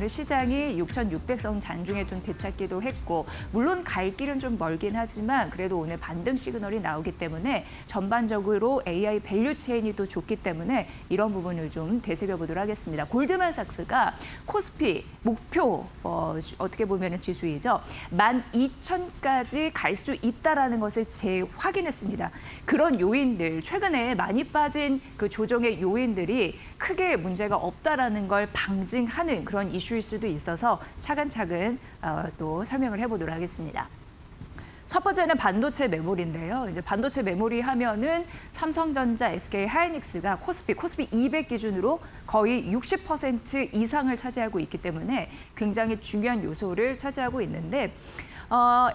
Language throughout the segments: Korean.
오늘 시장이 6,600선 장중에 좀 되찾기도 했고 물론 갈 길은 좀 멀긴 하지만 그래도 오늘 반등 시그널이 나오기 때문에 전반적으로 AI 밸류 체인이 또 좋기 때문에 이런 부분을 좀 되새겨보도록 하겠습니다. 골드만삭스가 코스피 목표 어떻게 보면 지수이죠. 12,000까지 갈 수 있다라는 것을 재확인했습니다. 그런 요인들, 최근에 많이 빠진 그 조정의 요인들이 크게 문제가 없다라는 걸 방증하는 그런 이슈일 수도 있어서 차근차근 또 설명을 해보도록 하겠습니다. 첫 번째는 반도체 메모리인데요. 이제 반도체 메모리 하면은 삼성전자, SK 하이닉스가 코스피 200 기준으로 거의 60% 이상을 차지하고 있기 때문에 굉장히 중요한 요소를 차지하고 있는데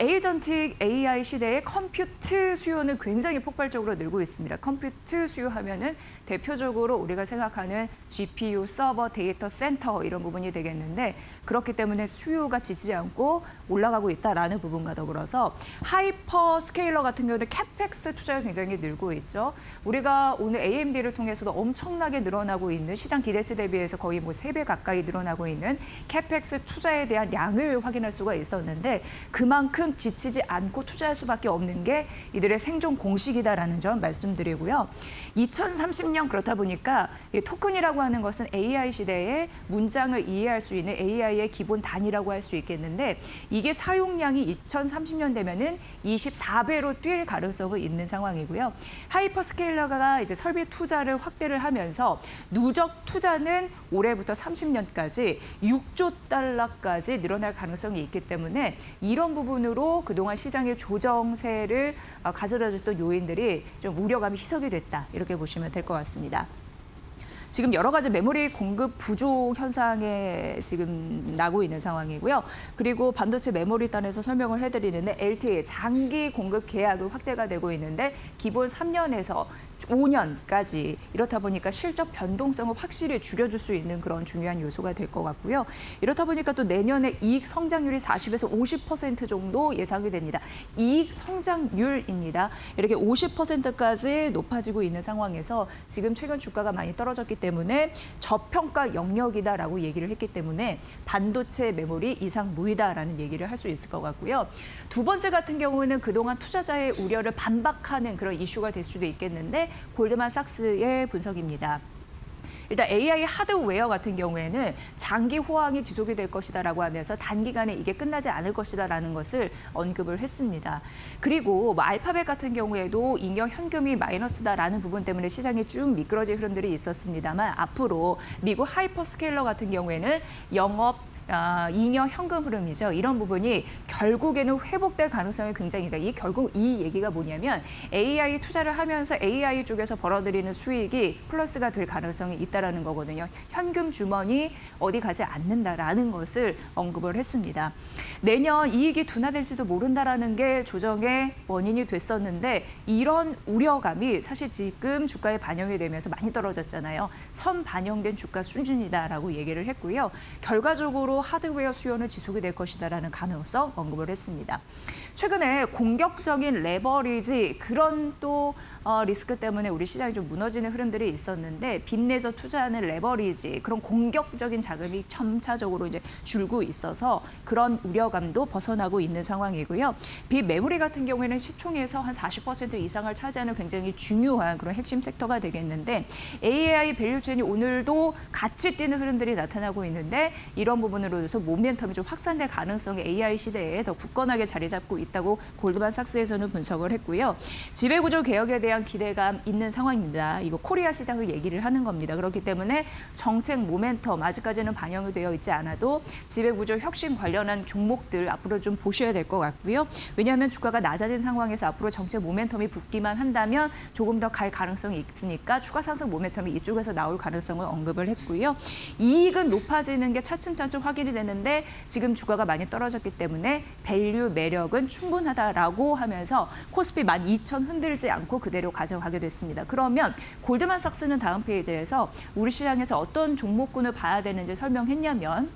에이전틱 AI 시대의 컴퓨트 수요는 굉장히 폭발적으로 늘고 있습니다. 컴퓨트 수요 하면은 대표적으로 우리가 생각하는 GPU, 서버, 데이터 센터 이런 부분이 되겠는데 그렇기 때문에 수요가 지치지 않고 올라가고 있다라는 부분과 더불어서 하이퍼 스케일러 같은 경우는 캐펙스 투자가 굉장히 늘고 있죠. 우리가 오늘 AMD를 통해서도 엄청나게 늘어나고 있는 시장 기대치 대비해서 거의 뭐 3배 가까이 늘어나고 있는 캐펙스 투자에 대한 양을 확인할 수가 있었는데 그만큼 지치지 않고 투자할 수밖에 없는 게 이들의 생존 공식이다라는 점 말씀드리고요. 2030년 그렇다 보니까 이 토큰이라고 하는 것은 AI 시대에 문장을 이해할 수 있는 AI의 기본 단위라고 할 수 있겠는데 이게 사용량이 2030년 되면은 24배로 뛸 가능성이 있는 상황이고요. 하이퍼스케일러가 이제 설비 투자를 확대를 하면서 누적 투자는 올해부터 30년까지 6조 달러까지 늘어날 가능성이 있기 때문에 이런 부분으로 그동안 시장의 조정세를 가져다줬던 요인들이 좀 우려감이 희석이 됐다. 이렇게 보시면 될 것 같습니다. 지금 여러 가지 메모리 공급 부족 현상에 지금 나고 있는 상황이고요. 그리고 반도체 메모리 단에서 설명을 해드리는데 LTA 장기 공급 계약은 확대가 되고 있는데 기본 3년에서 5년까지 이렇다 보니까 실적 변동성을 확실히 줄여줄 수 있는 그런 중요한 요소가 될 것 같고요. 이렇다 보니까 또 내년에 이익 성장률이 40에서 50% 정도 예상이 됩니다. 이익 성장률입니다. 이렇게 50%까지 높아지고 있는 상황에서 지금 최근 주가가 많이 떨어졌기 때문에 저평가 영역이다라고 얘기를 했기 때문에 반도체 메모리 이상 무이다라는 얘기를 할 수 있을 것 같고요. 두 번째 같은 경우에는 그동안 투자자의 우려를 반박하는 그런 이슈가 될 수도 있겠는데 골드만삭스의 분석입니다. 일단 AI 하드웨어 같은 경우에는 장기 호황이 지속이 될 것이다라고 하면서 단기간에 이게 끝나지 않을 것이다라는 것을 언급을 했습니다. 그리고 뭐 알파벳 같은 경우에도 잉여 현금이 마이너스다라는 부분 때문에 시장이 쭉 미끄러질 흐름들이 있었습니다만 앞으로 미국 하이퍼스케일러 같은 경우에는 잉여 현금 흐름이죠. 이런 부분이 결국에는 회복될 가능성이 굉장히 있다. 결국 이 얘기가 뭐냐면 AI 투자를 하면서 AI 쪽에서 벌어들이는 수익이 플러스가 될 가능성이 있다라는 거거든요. 현금 주머니 어디 가지 않는다라는 것을 언급을 했습니다. 내년 이익이 둔화될지도 모른다라는 게 조정의 원인이 됐었는데 이런 우려감이 사실 지금 주가에 반영이 되면서 많이 떨어졌잖아요. 선 반영된 주가 수준이다라고 얘기를 했고요. 결과적으로 하드웨어 수요는 지속이 될 것이다라는 가능성 언급을 했습니다. 최근에 공격적인 레버리지 그런 또 리스크 때문에 우리 시장이 좀 무너지는 흐름들이 있었는데 빚내서 투자하는 레버리지 그런 공격적인 자금이 점차적으로 이제 줄고 있어서 그런 우려감도 벗어나고 있는 상황이고요. 빚 메모리 같은 경우에는 시총에서 한 40% 이상을 차지하는 굉장히 중요한 그런 핵심 섹터가 되겠는데 AI 밸류체인이 오늘도 같이 뛰는 흐름들이 나타나고 있는데 이런 부분으로 해서 모멘텀이 좀 확산될 가능성이 AI 시대에 더 굳건하게 자리 잡고 있다고 골드만삭스에서는 분석을 했고요. 지배구조 개혁에 대한 기대감 있는 상황입니다. 이거 코리아 시장을 얘기를 하는 겁니다. 그렇기 때문에 정책 모멘텀 아직까지는 반영이 되어 있지 않아도 지배구조 혁신 관련한 종목들 앞으로 좀 보셔야 될 것 같고요. 왜냐하면 주가가 낮아진 상황에서 앞으로 정책 모멘텀이 붙기만 한다면 조금 더 갈 가능성이 있으니까 추가 상승 모멘텀이 이쪽에서 나올 가능성을 언급을 했고요. 이익은 높아지는 게 차츰차츰 확인이 되는데 지금 주가가 많이 떨어졌기 때문에 밸류 매력은 충분하다라고 하면서 코스피 12,000 흔들지 않고 그대로 가져가게 됐습니다. 그러면 골드만삭스는 다음 페이지에서 우리 시장에서 어떤 종목군을 봐야 되는지 설명했냐면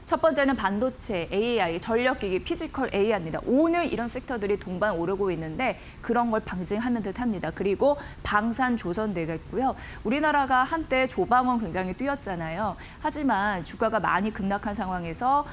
첫 번째는 반도체, AI, 전력기기, 피지컬 AI입니다. 오늘 이런 섹터들이 동반 오르고 있는데 그런 걸 방증하는 듯합니다. 그리고 방산 조선 되겠고요. 우리나라가 한때 조방원 굉장히 뛰었잖아요. 하지만 주가가 많이 급락한 상황에서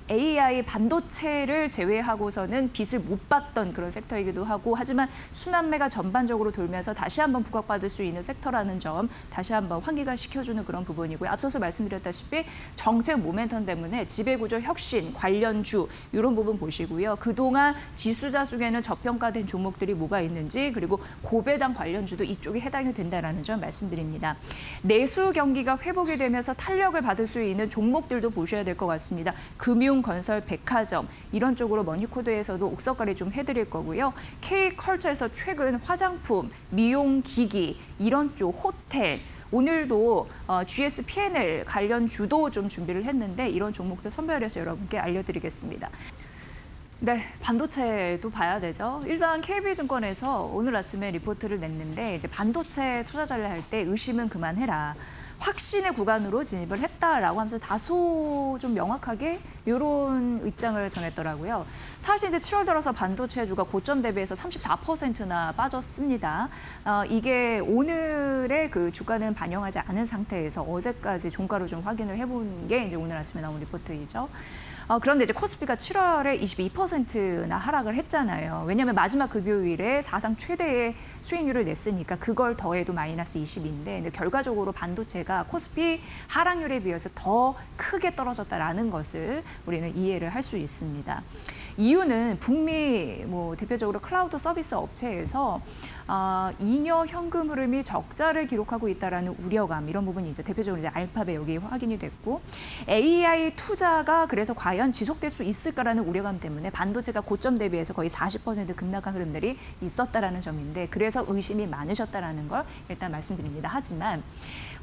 AI 반도체를 제외하고서는 빚을 못 봤던 그런 섹터이기도 하고 하지만 순환매가 전반적으로 돌면서 다시 한번 부각받을 수 있는 섹터라는 점 다시 한번 환기가 시켜주는 그런 부분이고요. 앞서서 말씀드렸다시피 정책 모멘텀 때문에 지배구조 혁신 관련주 이런 부분 보시고요. 그동안 지수자 중에는 저평가된 종목들이 뭐가 있는지 그리고 고배당 관련주도 이쪽에 해당이 된다는 점 말씀드립니다. 내수 경기가 회복이 되면서 탄력을 받을 수 있는 종목들도 보셔야 될 것 같습니다. 금융, 건설, 백화점 이런 쪽으로 머니코드에서도 옥석가리 좀 해드릴 거고요. K컬처에서 최근 화장품, 미용기기 이런 쪽 호텔 오늘도 GS P&L 관련 주도 좀 준비를 했는데 이런 종목도 선별해서 여러분께 알려드리겠습니다. 네, 반도체도 봐야 되죠. 일단 KB증권에서 오늘 아침에 리포트를 냈는데 이제 반도체 투자자를 할 때 의심은 그만해라. 확신의 구간으로 진입을 했다라고 하면서 다소 좀 명확하게 이런 입장을 전했더라고요. 사실 이제 7월 들어서 반도체주가 고점 대비해서 34%나 빠졌습니다. 이게 오늘의 그 주가는 반영하지 않은 상태에서 어제까지 종가로 좀 확인을 해본 게 이제 오늘 아침에 나온 리포트이죠. 그런데 이제 코스피가 7월에 22%나 하락을 했잖아요. 왜냐하면 마지막 급여일에 사상 최대의 수익률을 냈으니까 그걸 더해도 마이너스 20인데 근데 결과적으로 반도체가 코스피 하락률에 비해서 더 크게 떨어졌다라는 것을 우리는 이해를 할 수 있습니다. 이유는 북미 대표적으로 클라우드 서비스 업체에서 잉여 현금 흐름이 적자를 기록하고 있다라는 우려감 이런 부분이 이제 대표적으로 이제 알파벳 여기 확인이 됐고 AI 투자가 그래서 과연 지속될 수 있을까라는 우려감 때문에 반도체가 고점 대비해서 거의 40% 급락한 흐름들이 있었다라는 점인데 그래서 의심이 많으셨다라는 걸 일단 말씀드립니다. 하지만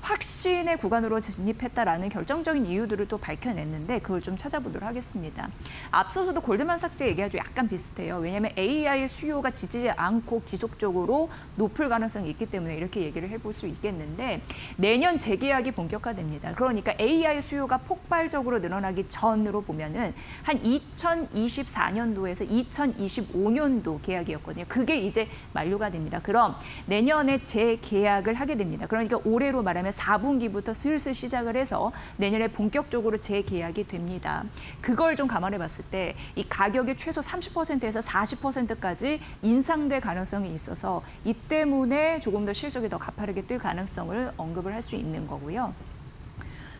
확신의 구간으로 진입했다라는 결정적인 이유들을 또 밝혀냈는데 그걸 좀 찾아보도록 하겠습니다. 앞서서도 골드만삭스의 얘기하고 약간 비슷해요. 왜냐하면 AI 수요가 지지지 않고 지속적으로 높을 가능성이 있기 때문에 이렇게 얘기를 해볼 수 있겠는데 내년 재계약이 본격화됩니다. 그러니까 AI 수요가 폭발적으로 늘어나기 전으로 보면은 한 2024년도에서 2025년도 계약이었거든요. 그게 이제 만료가 됩니다. 그럼 내년에 재계약을 하게 됩니다. 그러니까 올해로 말하면 4분기부터 슬슬 시작을 해서 내년에 본격적으로 재계약이 됩니다. 그걸 좀 감안해 봤을 때 이 가격이 최소 30%에서 40%까지 인상될 가능성이 있어서 이 때문에 조금 더 실적이 더 가파르게 뛸 가능성을 언급을 할 수 있는 거고요.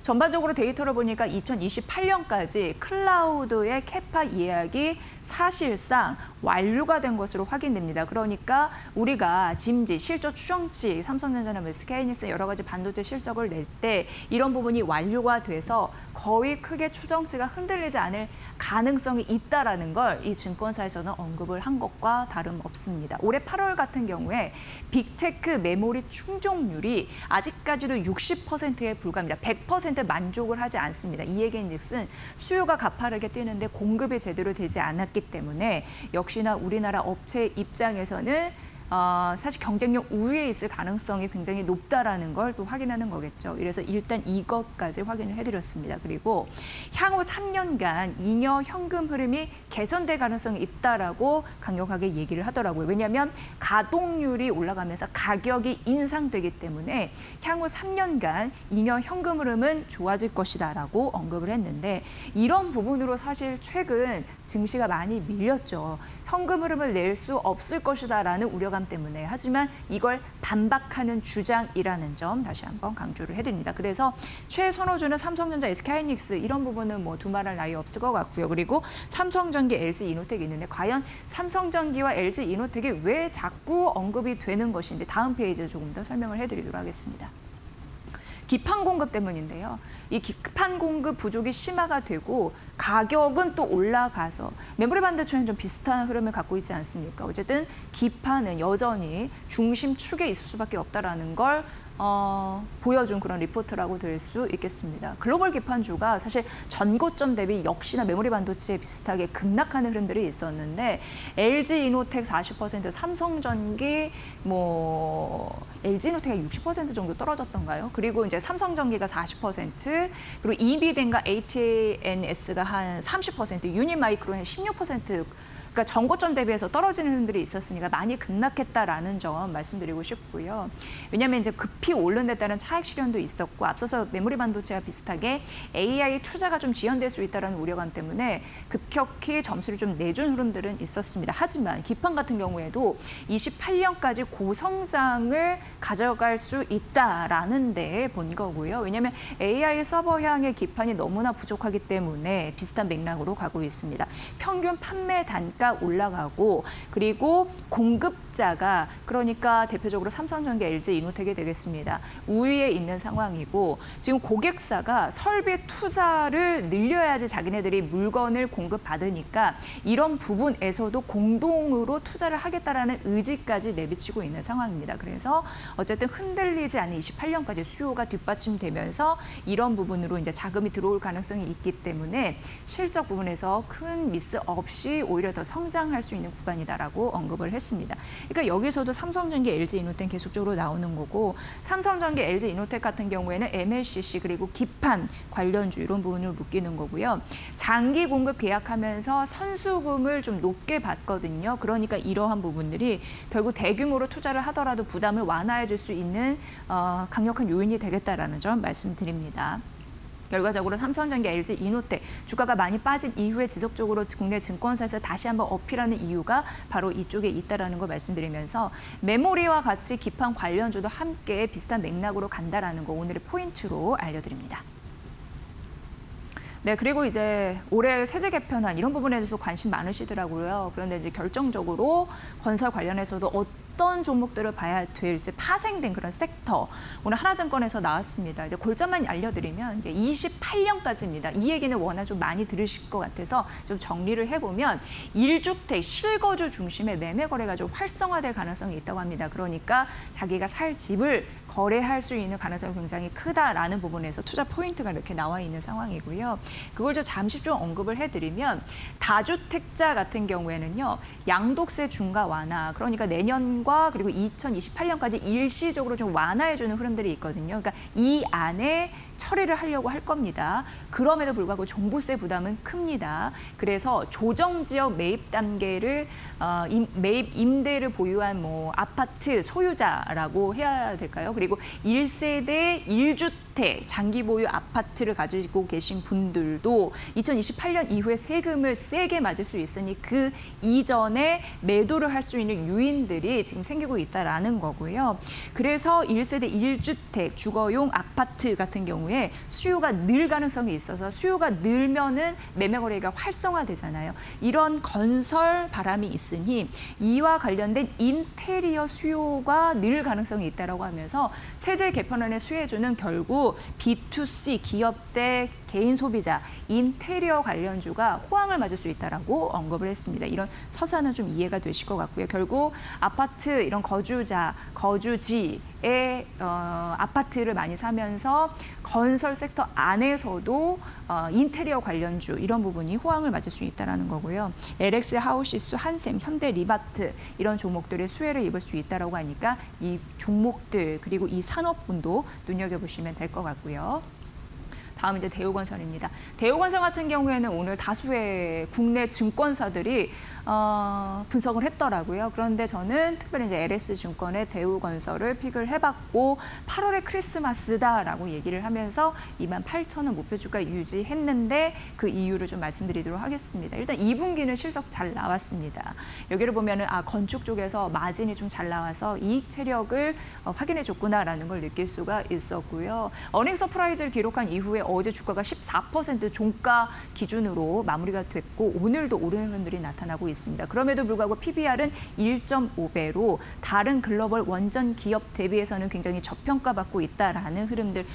전반적으로 데이터를 보니까 2028년까지 클라우드의 캐파 예약이 사실상 완료가 된 것으로 확인됩니다. 그러니까 우리가 짐지, 실적 추정치, 삼성전자나 SK하이닉스 여러 가지 반도체 실적을 낼 때 이런 부분이 완료가 돼서 거의 크게 추정치가 흔들리지 않을 가능성이 있다라는 걸 이 증권사에서는 언급을 한 것과 다름없습니다. 올해 8월 같은 경우에 빅테크 메모리 충족률이 아직까지도 60%에 불과합니다. 100% 만족을 하지 않습니다. 이 얘기인즉슨 수요가 가파르게 뛰는데 공급이 제대로 되지 않았기 때문에 역시나 우리나라 업체 입장에서는 사실 경쟁력 우위에 있을 가능성이 굉장히 높다라는 걸 또 확인하는 거겠죠. 그래서 일단 이것까지 확인을 해드렸습니다. 그리고 향후 3년간 잉여 현금 흐름이 개선될 가능성이 있다라고 강력하게 얘기를 하더라고요. 왜냐하면 가동률이 올라가면서 가격이 인상되기 때문에 향후 3년간 잉여 현금 흐름은 좋아질 것이다라고 언급을 했는데 이런 부분으로 사실 최근 증시가 많이 밀렸죠. 현금 흐름을 낼 수 없을 것이다라는 우려감 때문에 하지만 이걸 반박하는 주장이라는 점 다시 한번 강조를 해드립니다. 그래서 최선호주는 삼성전자, SK하이닉스 이런 부분은 두말할 나위 없을 것 같고요. 그리고 삼성전기, LG이노텍이 있는데 과연 삼성전기와 LG이노텍이 왜 자꾸 언급이 되는 것인지 다음 페이지에 조금 더 설명을 해드리도록 하겠습니다. 기판 공급 때문인데요. 이 기판 공급 부족이 심화가 되고 가격은 또 올라가서 메모리 반도체는 좀 비슷한 흐름을 갖고 있지 않습니까? 어쨌든 기판은 여전히 중심축에 있을 수밖에 없다라는 걸 보여준 그런 리포트라고 될 수 있겠습니다. 글로벌 기판주가 사실 전고점 대비 역시나 메모리 반도체에 비슷하게 급락하는 흐름들이 있었는데 LG 이노텍 40%, 삼성전기 LG 이노텍이 60% 정도 떨어졌던가요? 그리고 이제 삼성전기가 40%, 그리고 이비덴과 HNS가 한 30%, 유니마이크로는 16%. 그러니까 전고점 대비해서 떨어지는 흐름들이 있었으니까 많이 급락했다라는 점 말씀드리고 싶고요. 왜냐하면 이제 급히 오른 데 따른 차익 실현도 있었고 앞서서 메모리 반도체와 비슷하게 AI 투자가 좀 지연될 수 있다는 우려감 때문에 급격히 점수를 좀 내준 흐름들은 있었습니다. 하지만 기판 같은 경우에도 28년까지 고성장을 가져갈 수 있다라는 데 본 거고요. 왜냐하면 AI 서버향의 기판이 너무나 부족하기 때문에 비슷한 맥락으로 가고 있습니다. 평균 판매 단가 올라가고 그리고 공급자가 그러니까 대표적으로 삼성전기, LG 이노텍이 되겠습니다. 우위에 있는 상황이고 지금 고객사가 설비 투자를 늘려야지 자기네들이 물건을 공급받으니까 이런 부분에서도 공동으로 투자를 하겠다라는 의지까지 내비치고 있는 상황입니다. 그래서 어쨌든 흔들리지 않는 28년까지 수요가 뒷받침되면서 이런 부분으로 이제 자금이 들어올 가능성이 있기 때문에 실적 부분에서 큰 미스 없이 오히려 더 성장할 수 있는 구간이다라고 언급을 했습니다. 그러니까 여기서도 삼성전기, LG 이노텍 계속적으로 나오는 거고 삼성전기, LG 이노텍 같은 경우에는 MLCC 그리고 기판 관련주 이런 부분을 묶이는 거고요. 장기 공급 계약하면서 선수금을 좀 높게 받거든요. 그러니까 이러한 부분들이 결국 대규모로 투자를 하더라도 부담을 완화해 줄 수 있는 강력한 요인이 되겠다라는 점 말씀드립니다. 결과적으로 삼성전기, LG 이노텍 주가가 많이 빠진 이후에 지속적으로 국내 증권사에서 다시 한번 어필하는 이유가 바로 이쪽에 있다라는 걸 말씀드리면서 메모리와 같이 기판 관련주도 함께 비슷한 맥락으로 간다라는 거 오늘의 포인트로 알려드립니다. 네, 그리고 이제 올해 세제 개편안 이런 부분에 대해서 관심 많으시더라고요. 그런데 이제 결정적으로 건설 관련해서도 어떤 종목들을 봐야 될지 파생된 그런 섹터 오늘 하나증권에서 나왔습니다. 이제 골자만 알려드리면 이제 28년까지입니다. 이 얘기는 워낙 좀 많이 들으실 것 같아서 좀 정리를 해보면 1주택 실거주 중심의 매매 거래가 좀 활성화될 가능성이 있다고 합니다. 그러니까 자기가 살 집을 거래할 수 있는 가능성이 굉장히 크다라는 부분에서 투자 포인트가 이렇게 나와 있는 상황이고요. 그걸 좀 잠시 좀 언급을 해드리면 다주택자 같은 경우에는요. 양도세 중과 완화, 그러니까 내년과 그리고 2028년까지 일시적으로 좀 완화해주는 흐름들이 있거든요. 그러니까 이 안에 처리를 하려고 할 겁니다. 그럼에도 불구하고 종부세 부담은 큽니다. 그래서 조정지역 매입 단계를 매입 임대를 보유한 아파트 소유자라고 해야 될까요? 그리고 1세대 1주택 장기 보유 아파트를 가지고 계신 분들도 2028년 이후에 세금을 세게 맞을 수 있으니 그 이전에 매도를 할 수 있는 유인들이 지금 생기고 있다라는 거고요. 그래서 1세대 1주택 주거용 아파트 같은 경우에 수요가 늘 가능성이 있어서 수요가 늘면은 매매 거래가 활성화되잖아요. 이런 건설 바람이 있으니 이와 관련된 인테리어 수요가 늘 가능성이 있다라고 하면서 세제 개편안의 수혜주는 결국 B2C 기업 대 개인 소비자, 인테리어 관련주가 호황을 맞을 수 있다라고 언급을 했습니다. 이런 서사는 좀 이해가 되실 것 같고요. 결국 아파트 이런 거주지에 아파트를 많이 사면서 건설 섹터 안에서도 인테리어 관련주 이런 부분이 호황을 맞을 수 있다라는 거고요. LX 하우시스, 한샘, 현대 리바트 이런 종목들의 수혜를 입을 수 있다라고 하니까 이 종목들 그리고 이 산업군도 눈여겨보시면 될 것 같고요. 다음 이제 대우건설입니다. 대우건설 같은 경우에는 오늘 다수의 국내 증권사들이 분석을 했더라고요. 그런데 저는 특별히 이제 LS증권의 대우건설을 픽을 해봤고 8월에 크리스마스다라고 얘기를 하면서 28,000원 목표주가 유지했는데 그 이유를 좀 말씀드리도록 하겠습니다. 일단 2분기는 실적 잘 나왔습니다. 여기를 보면은 건축 쪽에서 마진이 좀 잘 나와서 이익 체력을 확인해 줬구나라는 걸 느낄 수가 있었고요. 어닝 서프라이즈를 기록한 이후에 어제 주가가 14% 종가 기준으로 마무리가 됐고 오늘도 오르는 흐름들이 나타나고 있습니다. 그럼에도 불구하고 PBR은 1.5배로 다른 글로벌 원전 기업 대비해서는 굉장히 저평가받고 있다라는 흐름들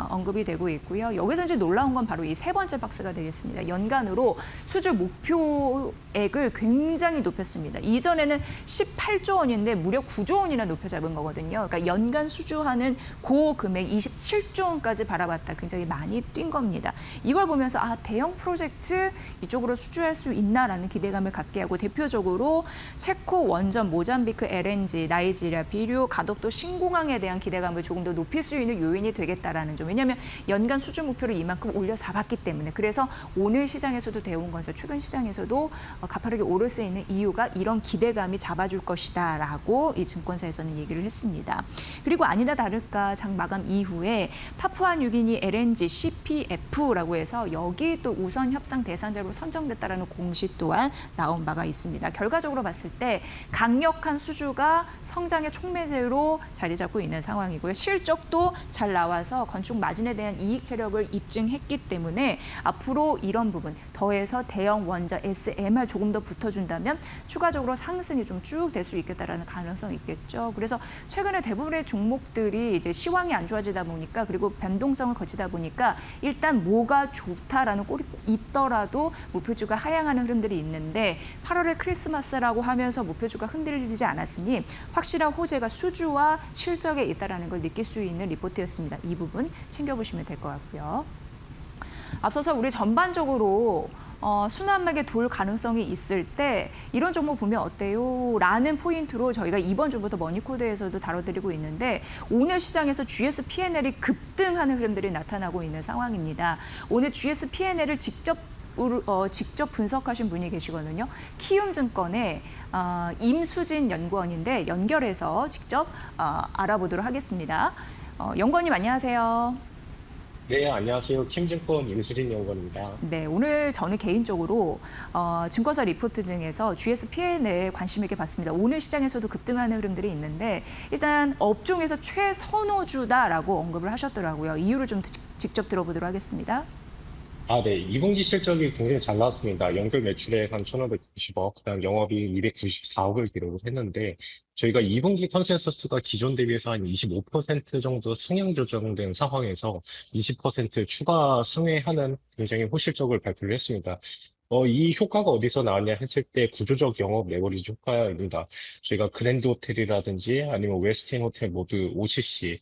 언급이 되고 있고요. 여기서 이제 놀라운 건 바로 이 세 번째 박스가 되겠습니다. 연간으로 수주 목표액을 굉장히 높였습니다. 이전에는 18조 원인데 무려 9조 원이나 높여 잡은 거거든요. 그러니까 연간 수주하는 고 금액 27조 원까지 바라봤다. 굉장히 많이 뛴 겁니다. 이걸 보면서 대형 프로젝트 이쪽으로 수주할 수 있나라는 기대감을 갖게 하고 대표적으로 체코 원전, 모잠비크 LNG, 나이지리아 비료, 가덕도 신공항에 대한 기대감을 조금 더 높일 수 있는 요인이 되겠다라는 점. 왜냐하면 연간 수주 목표를 이만큼 올려 잡았기 때문에 그래서 오늘 시장에서도 대우건설 최근 시장에서도 가파르게 오를 수 있는 이유가 이런 기대감이 잡아줄 것이다라고 이 증권사에서는 얘기를 했습니다. 그리고 아니나 다를까 장 마감 이후에 파푸아뉴기니 LNG CPF라고 해서 여기 또 우선 협상 대상자로 선정됐다라는 공시 또한 나온 바가 있습니다. 결과적으로 봤을 때 강력한 수주가 성장의 촉매세로 자리 잡고 있는 상황이고요. 실적도 잘 나와서 건축 마진에 대한 이익 체력을 입증했기 때문에 앞으로 이런 부분 더해서 대형 원자 SMR 조금 더 붙어준다면 추가적으로 상승이 좀 쭉 될 수 있겠다라는 가능성이 있겠죠. 그래서 최근에 대부분의 종목들이 이제 시황이 안 좋아지다 보니까 그리고 변동성을 거치다 보니까 일단 뭐가 좋다라는 꼴이 있더라도 목표주가 하향하는 흐름들이 있는데 8월에 크리스마스라고 하면서 목표주가 흔들리지 않았으니 확실한 호재가 수주와 실적에 있다라는 걸 느낄 수 있는 리포트였습니다. 이 부분 챙겨보시면 될 것 같고요. 앞서서 우리 전반적으로 순환막에 돌 가능성이 있을 때 이런 종목 보면 어때요? 라는 포인트로 저희가 이번 주부터 머니코드에서도 다뤄드리고 있는데 오늘 시장에서 GS P&L이 급등하는 흐름들이 나타나고 있는 상황입니다. 오늘 GS P&L을 직접 분석하신 분이 계시거든요. 키움증권의 임수진 연구원인데 연결해서 직접 알아보도록 하겠습니다. 연구원님 안녕하세요. 네, 안녕하세요. 킴증권 임수진 연구원입니다. 네, 오늘 저는 개인적으로 증권사 리포트 중에서 GS P&L 관심 있게 봤습니다. 오늘 시장에서도 급등하는 흐름들이 있는데 일단 업종에서 최선호주다라고 언급을 하셨더라고요. 이유를 좀 직접 들어보도록 하겠습니다. 네. 2분기 실적이 굉장히 잘 나왔습니다. 연결 매출액 한 1,590억, 그다음 영업이익 294억을 기록을 했는데, 저희가 2분기 컨센서스가 기존 대비해서 한 25% 정도 상향 조정된 상황에서 20% 추가 상회하는 굉장히 호실적을 발표를 했습니다. 이 효과가 어디서 나왔냐 했을 때 구조적 영업 레버리지 효과입니다. 저희가 그랜드 호텔이라든지 아니면 웨스틴 호텔 모두 OCC,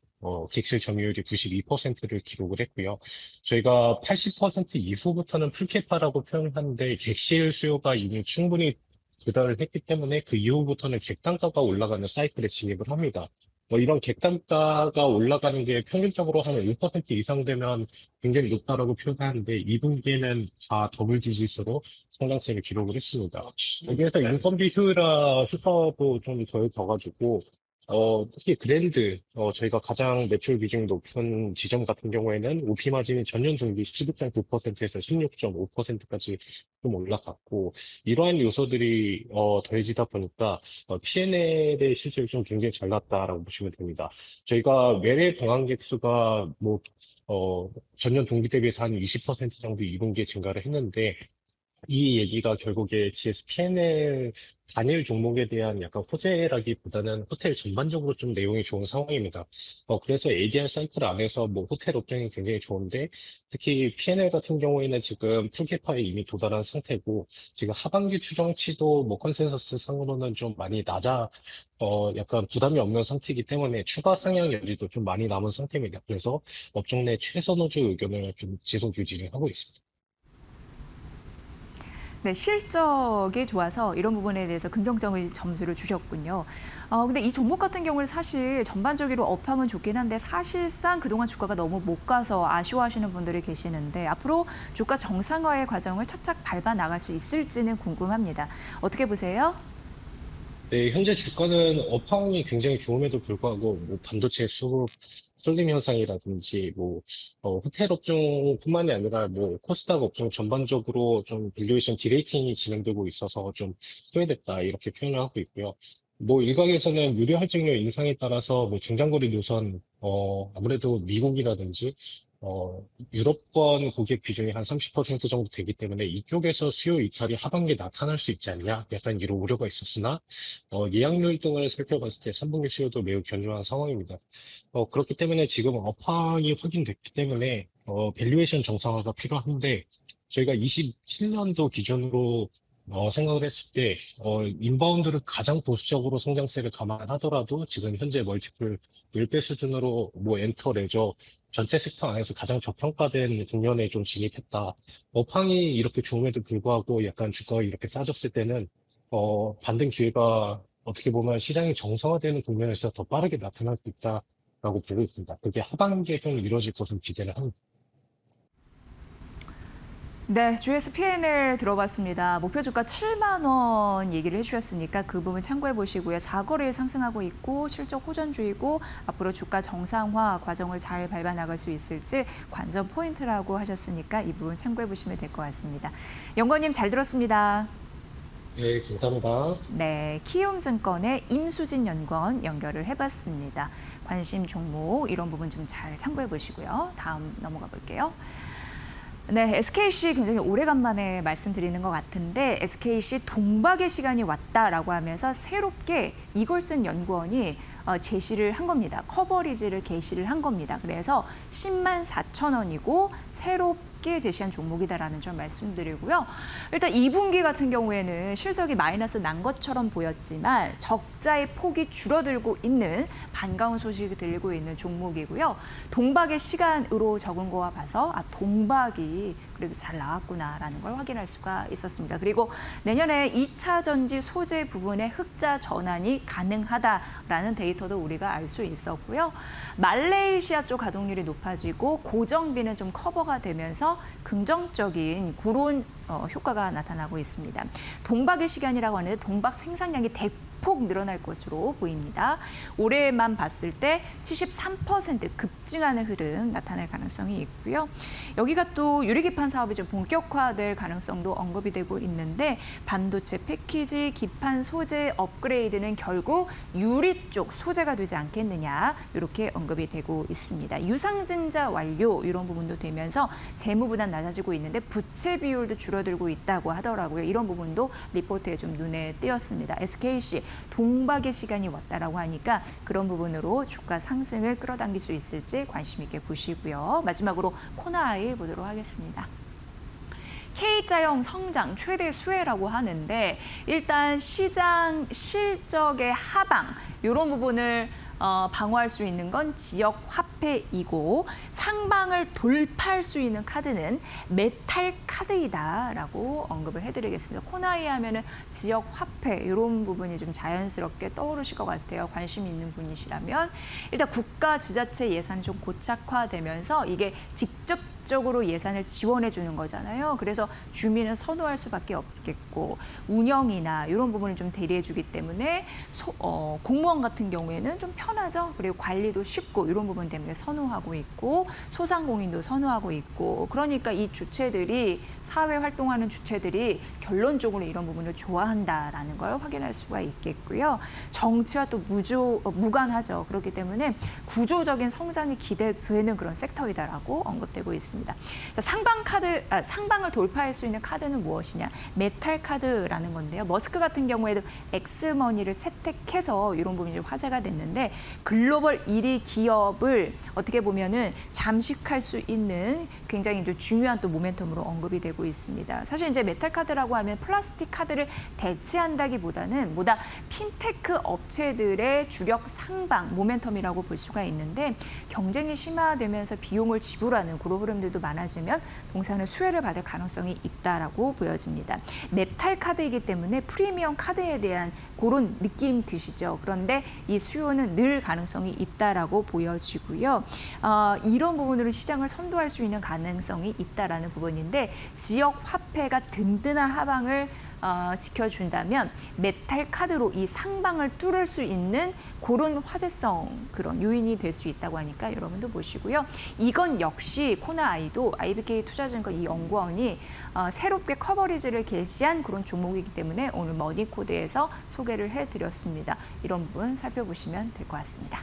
객실 점유율이 92%를 기록을 했고요. 저희가 80% 이후부터는 풀캐파라고 표현하는데 객실 수요가 이미 충분히 조달을 했기 때문에 그 이후부터는 객단가가 올라가는 사이클에 진입을 합니다. 이런 객단가가 올라가는 게 평균적으로 한 1% 이상 되면 굉장히 높다라고 표현하는데 2분기에는 다 더블 디짓으로 성장세를 기록을 했습니다. 여기에서 인건비 효율화 효과도 좀 더해져가지고 특히 그랜드, 저희가 가장 매출 비중이 높은 지점 같은 경우에는 OP 마진이 전년 동기 12.9%에서 16.5%까지 좀 올라갔고, 이러한 요소들이 더해지다 보니까 P&L의 실적이 좀 굉장히 잘 났다라고 보시면 됩니다. 저희가 외래 방한객 수가 전년 동기 대비해서 한 20% 정도 2분기에 증가를 했는데, 이 얘기가 결국에 GS P&L 단일 종목에 대한 약간 호재라기보다는 호텔 전반적으로 좀 내용이 좋은 상황입니다. 그래서 ADR 사이클 안에서 뭐 호텔 업종이 굉장히 좋은데 특히 P&L 같은 경우에는 지금 풀캐파에 이미 도달한 상태고 지금 하반기 추정치도 뭐 컨센서스 상으로는 좀 많이 약간 부담이 없는 상태이기 때문에 추가 상향 여지도 좀 많이 남은 상태입니다. 그래서 업종 내 최선호주 의견을 좀 지속 유지를 하고 있습니다. 네, 실적이 좋아서 이런 부분에 대해서 긍정적인 점수를 주셨군요. 근데 이 종목 같은 경우는 사실 전반적으로 업황은 좋긴 한데 사실상 그동안 주가가 너무 못 가서 아쉬워하시는 분들이 계시는데 앞으로 주가 정상화의 과정을 착착 밟아 나갈 수 있을지는 궁금합니다. 어떻게 보세요? 네, 현재 주가는 업황이 굉장히 좋음에도 불구하고 뭐 반도체 수급 쏠림 현상이라든지 호텔 업종뿐만이 아니라 뭐 코스닥 업종 전반적으로 좀 밸류에이션 디레이팅이 진행되고 있어서 좀 소외됐다 이렇게 표현을 하고 있고요. 뭐 일각에서는 유료 할증료 인상에 따라서 뭐 중장거리 노선 아무래도 미국이라든지 유럽권 고객 비중이 한 30% 정도 되기 때문에 이쪽에서 수요 이탈이 하반기에 나타날 수 있지 않냐? 약간 이런 우려가 있었으나, 예약률 등을 살펴봤을 때 3분기 수요도 매우 견조한 상황입니다. 그렇기 때문에 지금 업황이 확인됐기 때문에, 밸류에이션 정상화가 필요한데, 저희가 27년도 기준으로 생각을 했을 때, 인바운드를 가장 보수적으로 성장세를 감안하더라도 지금 현재 멀티플 10배 수준으로 뭐 엔터, 레저, 전체 섹터 안에서 가장 저평가된 국면에 좀 진입했다. 업황이 이렇게 좋음에도 불구하고 약간 주가가 이렇게 싸졌을 때는, 반등 기회가 어떻게 보면 시장이 정상화되는 국면에서 더 빠르게 나타날 수 있다라고 보고 있습니다. 그게 하반기에 좀 이루어질 것으로 기대를 합니다. 네, GS P&L 들어봤습니다. 목표 주가 7만 원 얘기를 해주셨으니까 그 부분 참고해 보시고요. 사거리에 상승하고 있고 실적 호전주의고 앞으로 주가 정상화 과정을 잘 밟아 나갈 수 있을지 관전 포인트라고 하셨으니까 이 부분 참고해 보시면 될 것 같습니다. 연구원님 잘 들었습니다. 네, 감사합니다. 네, 키움증권의 임수진 연구원 연결을 해봤습니다. 관심 종목 이런 부분 좀 잘 참고해 보시고요. 다음 넘어가 볼게요. 네, SKC 굉장히 오래간만에 말씀드리는 것 같은데 SKC 동박의 시간이 왔다라고 하면서 새롭게 이걸슨 연구원이 제시를 한 겁니다. 커버리지를 게시를 한 겁니다. 그래서 10만 4천 원이고 새롭게 제시한 종목이다라는 점 말씀드리고요. 일단 2분기 같은 경우에는 실적이 마이너스 난 것처럼 보였지만 적자의 폭이 줄어들고 있는 반가운 소식이 들리고 있는 종목이고요. 동박의 시간으로 적은 거와 봐서 동박이 그래도 잘 나왔구나라는 걸 확인할 수가 있었습니다. 그리고 내년에 2차 전지 소재 부분의 흑자 전환이 가능하다라는 데이터도 우리가 알 수 있었고요. 말레이시아 쪽 가동률이 높아지고 고정비는 좀 커버가 되면서 긍정적인 그런 효과가 나타나고 있습니다. 동박의 시간이라고 하는데 동박 생산량이 대폭 늘어날 것으로 보입니다. 올해만 봤을 때 73% 급증하는 흐름 나타날 가능성이 있고요. 여기가 또 유리기판 사업이 좀 본격화될 가능성도 언급이 되고 있는데 반도체 패키지, 기판 소재 업그레이드는 결국 유리 쪽 소재가 되지 않겠느냐 이렇게 언급이 되고 있습니다. 유상증자 완료 이런 부분도 되면서 재무부담 낮아지고 있는데 부채 비율도 줄어들고 있다고 하더라고요. 이런 부분도 리포트에 좀 눈에 띄었습니다. SKC 동박의 시간이 왔다라고 하니까 그런 부분으로 주가 상승을 끌어당길 수 있을지 관심 있게 보시고요. 마지막으로 코나아이 보도록 하겠습니다. K자형 성장 최대 수혜라고 하는데 일단 시장 실적의 하방 이런 부분을 방어할 수 있는 건 지역 화폐이고 상방을 돌파할 수 있는 카드는 메탈 카드이다라고 언급을 해드리겠습니다. 코나이 하면은 지역 화폐 이런 부분이 좀 자연스럽게 떠오르실 것 같아요. 관심 있는 분이시라면 일단 국가 지자체 예산이 좀 고착화되면서 이게 직접적으로 예산을 지원해 주는 거잖아요. 그래서 주민은 선호할 수밖에 없겠고 운영이나 이런 부분을 좀 대리해 주기 때문에 공무원 같은 경우에는 좀 편하죠. 그리고 관리도 쉽고 이런 부분 때문에 선호하고 있고 소상공인도 선호하고 있고 그러니까 이 주체들이 사회 활동하는 주체들이 결론적으로 이런 부분을 좋아한다라는 걸 확인할 수가 있겠고요. 정치와 또 무관하죠. 그렇기 때문에 구조적인 성장이 기대되는 그런 섹터이다라고 언급되고 있습니다. 자, 상방을 돌파할 수 있는 카드는 무엇이냐? 메탈 카드라는 건데요. 머스크 같은 경우에도 엑스머니를 채택해서 이런 부분이 화제가 됐는데 글로벌 1위 기업을 어떻게 보면은 잠식할 수 있는 굉장히 이제 중요한 또 모멘텀으로 언급이 되고 있습니다. 사실 이제 메탈 카드라고 하면 플라스틱 카드를 대체한다기보다는 보다 핀테크 업체들의 주력 상방 모멘텀이라고 볼 수가 있는데 경쟁이 심화되면서 비용을 지불하는 그런 흐름들도 많아지면 동사는 수혜를 받을 가능성이 있다라고 보여집니다. 메탈 카드이기 때문에 프리미엄 카드에 대한 그런 느낌 드시죠. 그런데 이 수요는 늘 가능성이 있다라고 보여지고요. 이런 부분으로 시장을 선도할 수 있는 가능성이 있다라는 부분인데 지역 화폐가 든든한 하방을 지켜준다면 메탈 카드로 이 상방을 뚫을 수 있는 그런 화제성 그런 요인이 될 수 있다고 하니까 여러분도 보시고요. 이건 역시 코나아이도 IBK 투자증권 이 연구원이 새롭게 커버리지를 게시한 그런 종목이기 때문에 오늘 머니코드에서 소개를 해드렸습니다. 이런 부분 살펴보시면 될 것 같습니다.